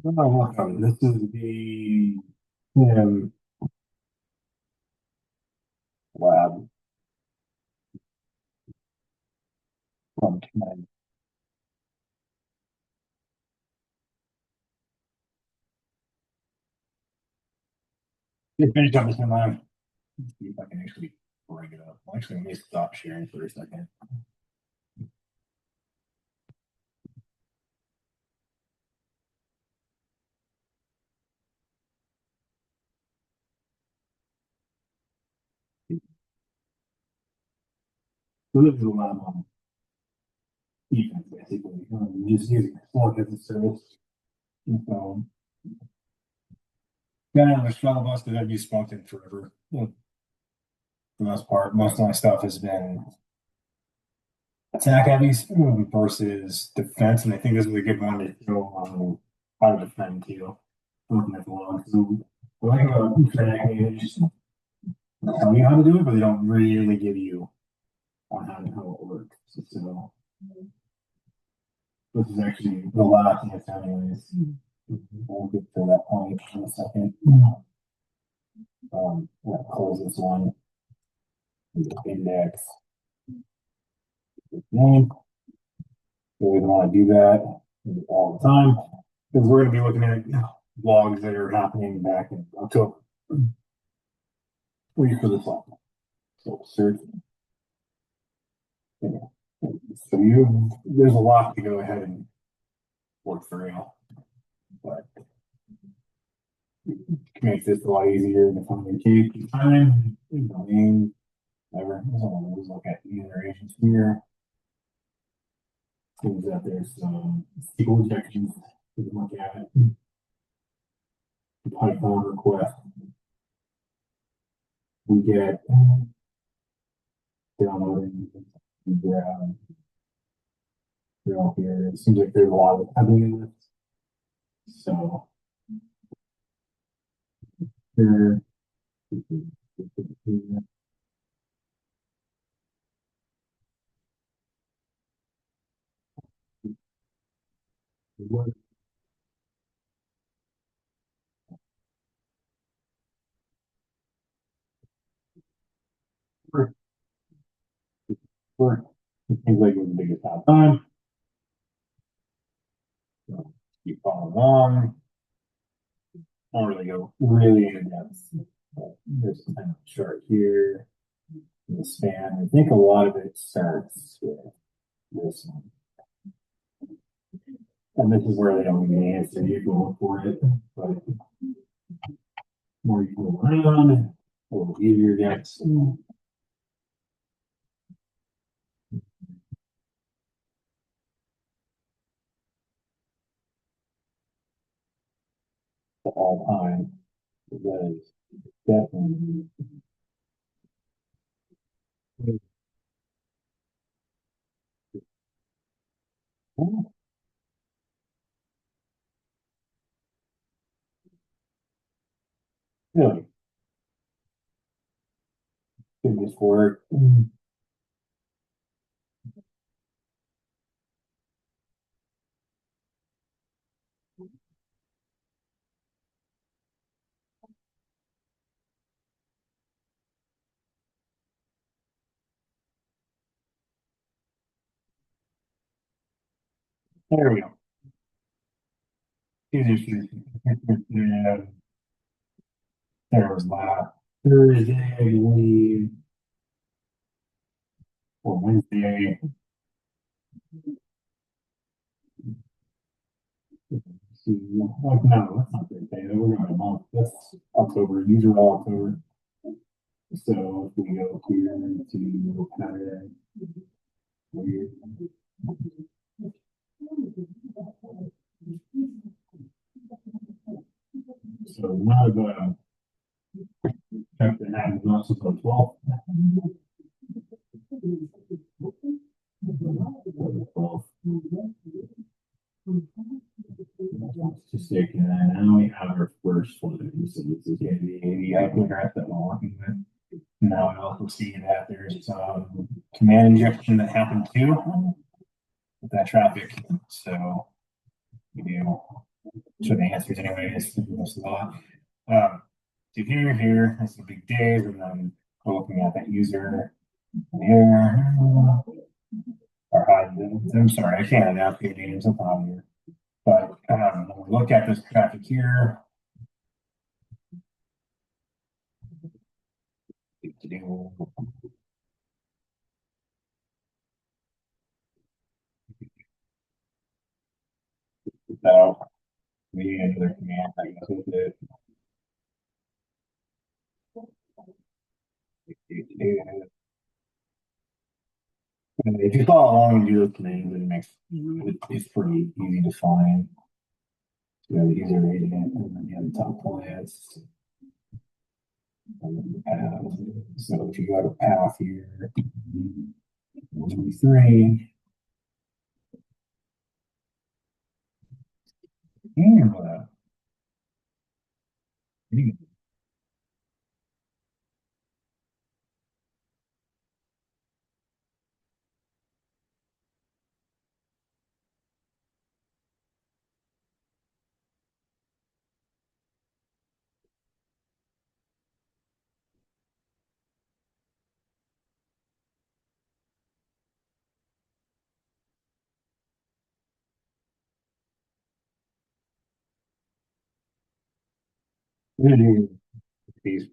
Oh, welcome. This is the SIEM lab from Command. Just finished up this one live. Let's see if I can actually bring it up. Actually, let me stop sharing for a second. So this is a lab on defense, basically. Just using Splunk as a service. And so, got out of the struggle bus because I've used Splunk in forever. For the most part, most of my stuff has been attack heavy versus defense, and I think this is a good one to show on how to defend too. Looking at the log. So the like about attack they just tell you how to do it, but they don't really give you on how it works. So this is actually the last thing it's anyways. We'll get to that point in a second. We'll close this one. Index name. So we want to do that all the time because we're going to be looking at logs that are happening back in October. Wait for this one. So search. Yeah. So there's a lot to go ahead and work through, but make this a lot easier to find your key time, domain, whatever. Let's look at user agents here. Seems that there's some SQL injections to look at. Python request. We get downloading the here. It seems like there's a lot of happening in this. So here. What work? It seems like it was the biggest time. So keep following along. I don't really go really in depth. There's some kind of chart here. The span. I think a lot of it starts with this one. And this is where they don't give the answer. You can look for it, but more you go around, a little easier it gets. All time. That is definitely. Really good this work. There we go. There was last Thursday, I believe, or Wednesday. See, like, no, that's not Thursday. We're going a month. That's October. These are all October. So if we go here to pattern, weird. So now the check that happens also until 12. 12. Just taking that. Now we have our first one. So this is the IP address that we're working with. Now we also see that there's some command injection that happened too with that traffic. So we do show the answers anyways. There's a lot. Um, so here, this is big days, and then we're looking at that user here. Or I'm sorry, I can't announce the names of them here. But when we look at this traffic here, so we need another command that goes with it. And if you follow along and do those commands, it makes it's pretty easy to find. You know, the user agent, and then you have the top plans. And then the path. So if you go to path here, 123, and we're gonna do these.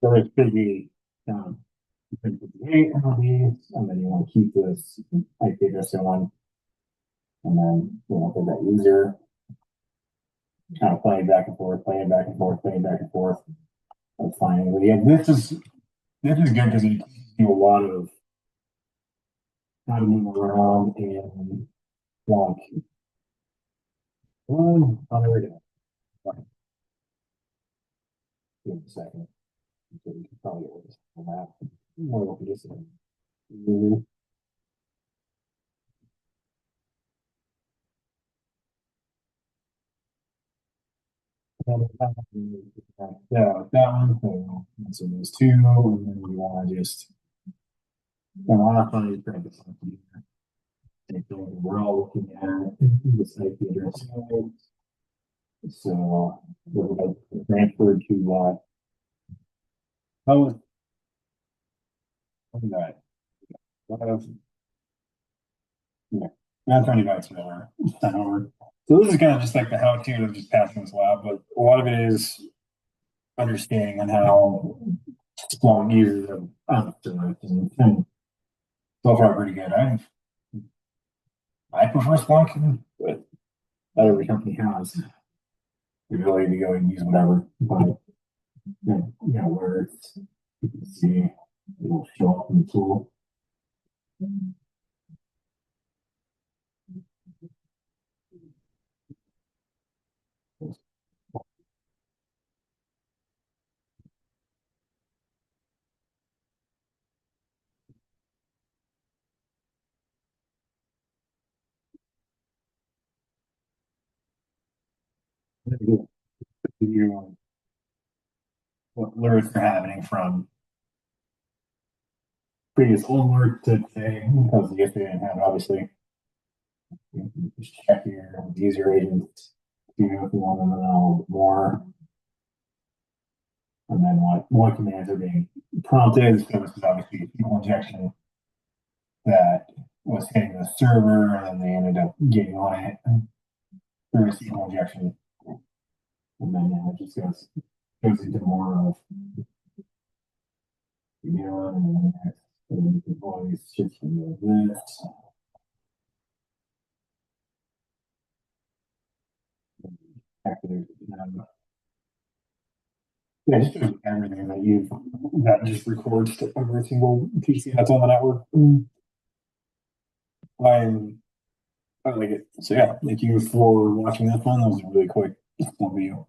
So it's going to be eight of these, and then you want to keep this IP address in one, and then you want to get that user kind of playing back and forth, playing back and forth, playing back and forth. That's fine. But yeah, this is good because it teaches you a lot of how to move around and Splunk. Oh, there we go. Right. Give it a second. So we can probably get rid of that. More than just a yeah, that one. So those two, and then we want to just modify the same thing. We're all looking at this IP address. So we're going to transfer to oh, look at that. What else? Yeah, not 20 bytes an hour. So this is kind of just like the how-to of just passing this lab, but a lot of it is understanding on how Splunk uses and so far pretty good. I prefer Splunk, but not every company has the ability to go and use whatever. But where it's you can see it'll show up in the tool. You what alerts are happening from previous old alert to today because yesterday didn't have it, obviously. You can just check your user agents, you know, if you want to know a little bit more, and then what commands are being prompted. So this is obviously a SQL injection that was hitting the server, and then they ended up getting on it through a SQL injection, and then now it just goes into more of and then next, and you can always shift from this. Yeah, just everything that just records to every single PC that's on the network. I'm I like it. So yeah, thank you for watching that one. That was a really quick video.